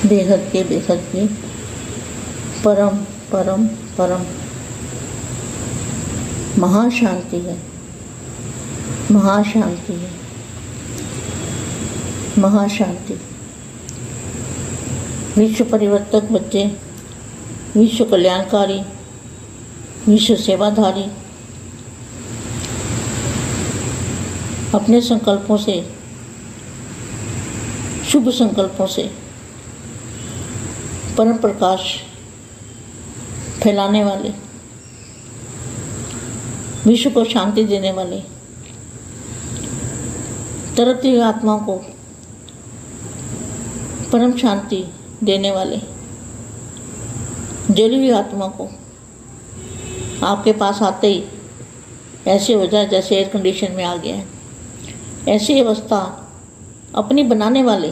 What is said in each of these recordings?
बेहद के परम परम परम महाशांति है, महाशांति है, महाशांति। विश्व परिवर्तक बच्चे, विश्व कल्याणकारी, विश्व सेवाधारी अपने संकल्पों से, शुभ संकल्पों से परम प्रकाश फैलाने वाले, विश्व को शांति देने वाले, तरती हुई आत्माओं को परम शांति देने वाले, जली हुई आत्मा को आपके पास आते ही ऐसे हो जाए जैसे एयर कंडीशन में आ गया है, ऐसी अवस्था अपनी बनाने वाले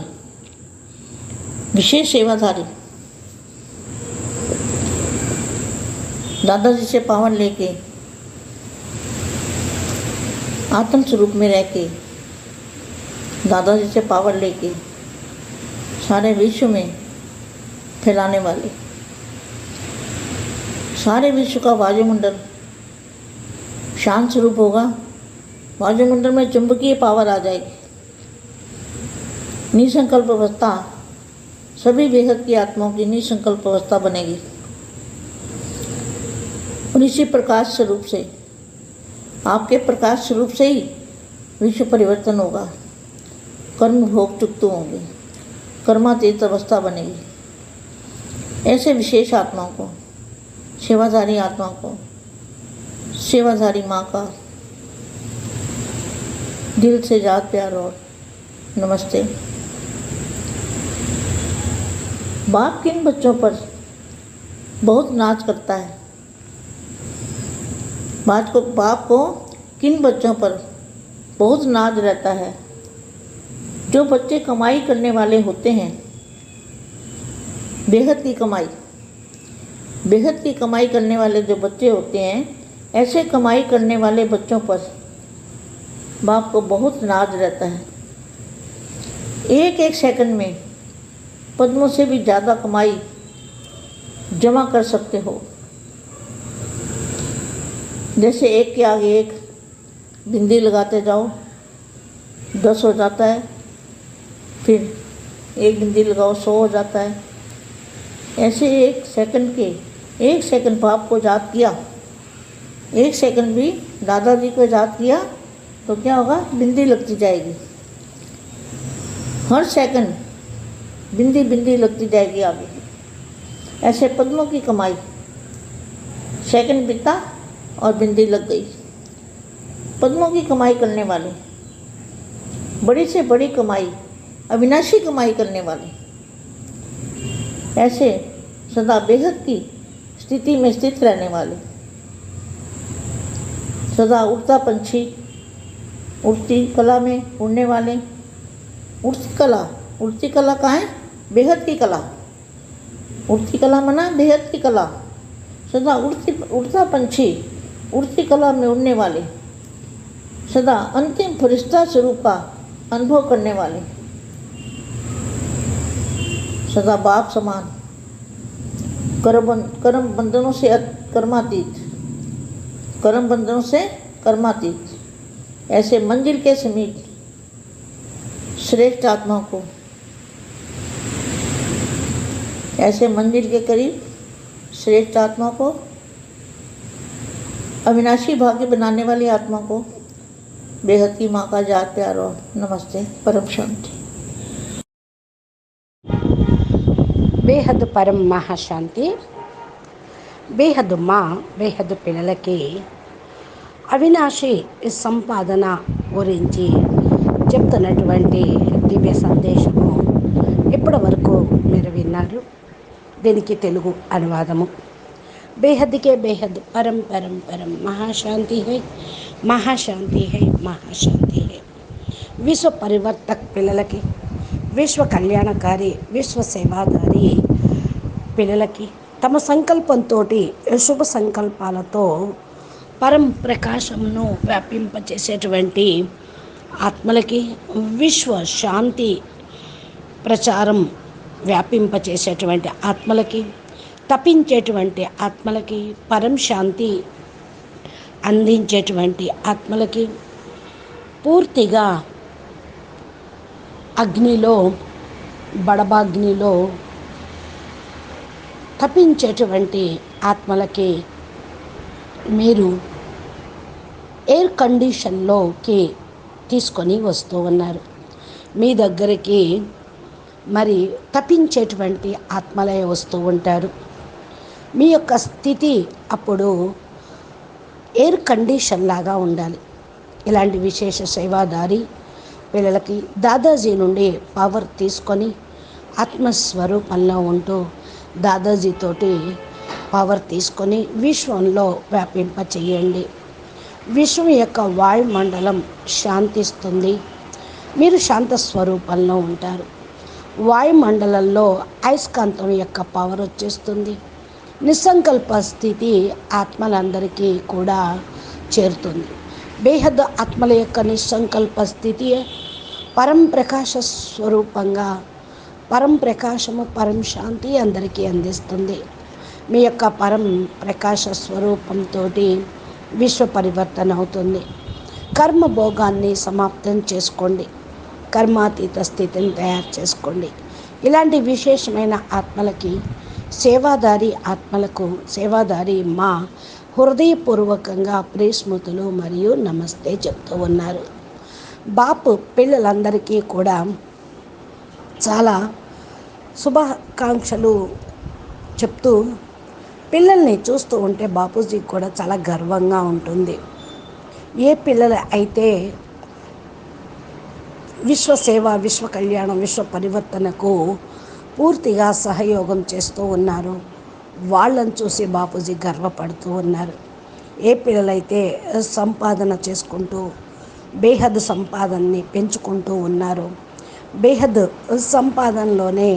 विशेष सेवाधारी दादाजी से पावन लेके आत्म स्वरूप में रह के, दादाजी से पावर लेके सारे विश्व में फैलाने वाले, सारे विश्व का वायुमंडल शांत स्वरूप होगा। वायुमंडल में चुंबकीय पावर आ जाएगी, निसंकल्प अवस्था, सभी बेहद की आत्माओं की निसंकल्प अवस्था बनेगी। और इसी प्रकाश स्वरूप से, आपके प्रकाश स्वरूप से ही विश्व परिवर्तन होगा। कर्म भोग चुक्त होंगे, कर्मातीत अवस्था बनेगी। ऐसे विशेष आत्माओं को, सेवाधारी आत्माओं को, सेवाधारी माँ का दिल से याद प्यार और नमस्ते। बाप किन बच्चों पर बहुत नाज करता है, बाप को किन बच्चों पर बहुत नाज रहता है। जो बच्चे कमाई करने वाले होते हैं, बेहद की कमाई करने वाले जो बच्चे होते हैं, ऐसे कमाई करने वाले बच्चों पर बाप को बहुत नाज रहता है। एक एक सेकंड में पद्मों से भी ज़्यादा कमाई जमा कर सकते हो। जैसे एक के आगे एक बिंदी लगाते जाओ 10 हो जाता है, फिर एक बिंदी लगाओ 100 हो जाता है। ऐसे एक सेकंड बाप को याद किया, एक सेकंड भी दादाजी को याद किया तो क्या होगा, बिंदी लगती जाएगी। हर सेकंड बिंदी लगती जाएगी आगे। ऐसे पद्मों की कमाई, सेकंड बीता और बिंदी लग गई। पद्मों की कमाई करने वाले, बड़ी से बड़ी कमाई, अविनाशी कमाई करने वाले, ऐसे सदा बेहद की स्थिति में स्थित रहने वाले, सदा उड़ता पंछी, उड़ती कला में उड़ने वाले। उड़ती कला कहाँ है? बेहद की कला। उड़ती कला मना बेहद की कला। सदा उड़ता पंछी, उड़ती कला में उड़ने वाले, सदा अंतिम फरिश्ता स्वरूप का अनुभव करने वाले, सदा बाप समान, कर्म बंधनों से कर्मातीत, ऐसे मंजिल के समीप श्रेष्ठ आत्माओं को, ऐसे मंजिल के करीब श्रेष्ठ आत्मा को, अविनाशी भाग्य बनाने वाली आत्मा को बेहद की माँ का याद प्यार और नमस्ते, परम शांति। బేహద్ పరం మహాశాంతి. బేహద్ మా బేహద్ పిల్లలకి అవినాశి సంపాదన గురించి చెప్తున్నటువంటి దివ్య సందేశము ఇప్పటి వరకు మీరు విన్నారు. దీనికి తెలుగు అనువాదము. बेहद के बेहद परम परम परम महाशांति है, महाशांति है, महाशांति है. विश्व परिवर्तक पिల్లలకి, విశ్వ కళ్యాణకారి, విశ్వ సేవాదారి పిల్లలకి తమ సంకల్పంతో, శుభ సంకల్పాలతో పరం ప్రకాశంను వ్యాపింపచేసేటువంటి ఆత్మలకి విశ్వ శాంతి ప్రచారం వ్యాపింపచేసేటువంటి ఆత్మలకి, తపించేటువంటి ఆత్మలకి, పరం శాంతి అందించేటువంటి ఆత్మలకి, పూర్తిగా అగ్నిలో, బడబాగ్నిలో తపించేటువంటి ఆత్మలకి మీరు ఎయిర్ కండిషన్లోకి తీసుకొని వస్తూ ఉన్నారు. మీ దగ్గరికి మరి తపించేటువంటి ఆత్మలే వస్తూ ఉంటారు. మీ యొక్క స్థితి అప్పుడు ఎయిర్ కండిషన్ లాగా ఉండాలి. ఇలాంటి విశేష సేవాదారి పిల్లలకి దాదాజీ నుండి పవర్ తీసుకొని ఆత్మస్వరూపంలో ఉంటూ దాదాజీతోటి పవర్ తీసుకొని విశ్వంలో వ్యాపింప చేయండి. విశ్వం యొక్క వాయుమండలం శాంతిస్తుంది. మీరు శాంత స్వరూపంలో ఉంటారు. వాయుమండలంలో అయస్కాంతం యొక్క పవర్ వచ్చేస్తుంది. నిస్సంకల్ప స్థితి ఆత్మలందరికీ కూడా చేరుతుంది. బేహద్ ఆత్మల యొక్క నిస్సంకల్ప స్థితి పరం ప్రకాశ స్వరూపంగా, పరం ప్రకాశము, పరం శాంతి అందరికీ అందిస్తుంది. మీ యొక్క పరం ప్రకాశ స్వరూపంతో విశ్వ పరివర్తన అవుతుంది. కర్మ భోగాన్ని సమాప్తం చేసుకోండి. కర్మాతీత స్థితిని తయారు చేసుకోండి. ఇలాంటి విశేషమైన ఆత్మలకి, సేవాదారి ఆత్మలకు, సేవాదారి మా హృదయపూర్వకంగా ప్రేస్మృతులు మరియు నమస్తే చెప్తూ ఉన్నారు. బాపు పిల్లలందరికీ కూడా చాలా శుభాకాంక్షలు చెప్తూ, పిల్లల్ని చూస్తూ ఉంటే బాపూజీకి కూడా చాలా గర్వంగా ఉంటుంది. ఏ పిల్లలు అయితే విశ్వసేవ, విశ్వ కళ్యాణం, విశ్వ పరివర్తనకు పూర్తిగా సహయోగం చేస్తూ ఉన్నారు, వాళ్ళని చూసి బాపూజీ గర్వపడుతూ ఉన్నారు. ఏ పిల్లలైతే సంపాదన చేసుకుంటూ బేహద్ సంపాదనని పెంచుకుంటూ ఉన్నారు, బేహద్ సంపాదనలోనే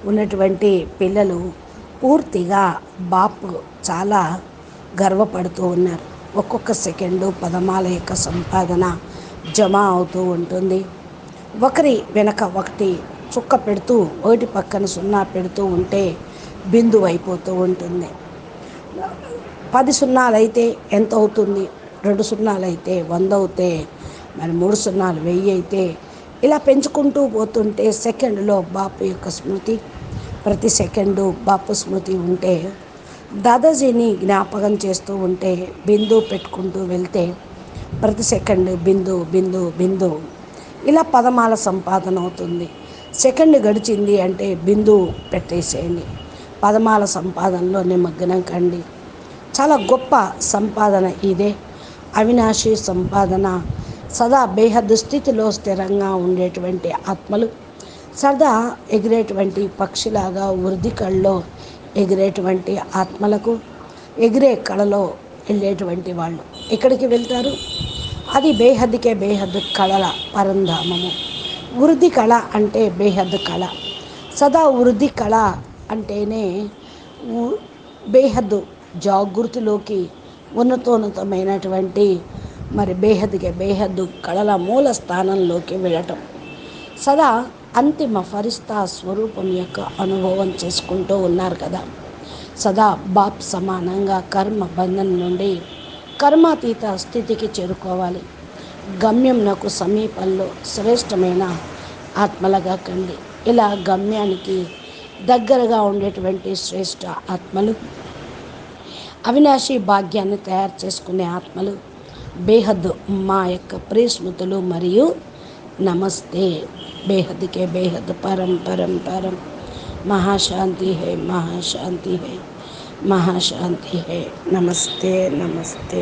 ఉన్నటువంటి పిల్లలు పూర్తిగా బాపు చాలా గర్వపడుతూ ఉన్నారు. ఒక్కొక్క సెకండు పదమాల యొక్క సంపాదన జమ అవుతూ ఉంటుంది. ఒకరి వెనక ఒకటి చుక్క పెడుతూ, ఒకటి పక్కన సున్నా పెడుతూ ఉంటే బిందువు అయిపోతూ ఉంటుంది. 10 సున్నాలైతే ఎంత అవుతుంది? 2 సున్నాలైతే 100 అవుతే, మరి 3 సున్నాలు 1000 అయితే, ఇలా పెంచుకుంటూ పోతుంటే సెకండ్లో బాపు యొక్క స్మృతి, ప్రతి సెకండు బాపు స్మృతి ఉంటే, దాదాజీని జ్ఞాపకం చేస్తూ ఉంటే, బిందువు పెట్టుకుంటూ వెళ్తే ప్రతి సెకండ్ బిందు బిందు బిందు ఇలా పదమాల సంపాదన అవుతుంది. సెకండ్ గడిచింది అంటే బిందువు పెట్టేసేయండి, పదమాల సంపాదనలో నిమగ్నం కండి. చాలా గొప్ప సంపాదన ఇదే. అవినాశి సంపాదన. సదా బేహద్దు స్థితిలో స్థిరంగా ఉండేటువంటి ఆత్మలు, సదా ఎగిరేటువంటి పక్షిలాగా వృద్ధి కళ్ళలో ఎగిరేటువంటి ఆత్మలకు, ఎగిరే కళలో వెళ్ళేటువంటి వాళ్ళు ఎక్కడికి వెళ్తారు? అది బేహద్దుకే, బేహద్దు కళల పరంధామము. వృద్ధి కళ అంటే బేహద్దు కళ. సదా వృద్ధి కళ అంటేనే బేహద్దు జాగృతిలోకి, ఉన్నతోన్నతమైనటువంటి మరి బేహద్దుకే, బేహద్దు కళల మూల స్థానంలోకి వెళ్ళటం. సదా అంతిమ ఫరిస్తా స్వరూపం యొక్క అనుభవం చేసుకుంటూ ఉన్నారు కదా. సదా బాప్ సమానంగా కర్మ బంధం నుండి కర్మాతీత స్థితికి చేరుకోవాలి. గమ్యంనకు సమీపంలో శ్రేష్టమైన ఆత్మలుగా కండి. ఇలా గమ్యానికి దగ్గరగా ఉండేటువంటి శ్రేష్ఠ ఆత్మలు, అవినాశి భాగ్యాన్ని తయారు చేసుకునే ఆత్మలు, బేహద్దు మా యొక్క ప్రియస్మృతులు మరియు నమస్తే. बेहद के बेहद परम परम परम महाशांति है, महाशांति है, महाशांति है। नमस्ते नमस्ते।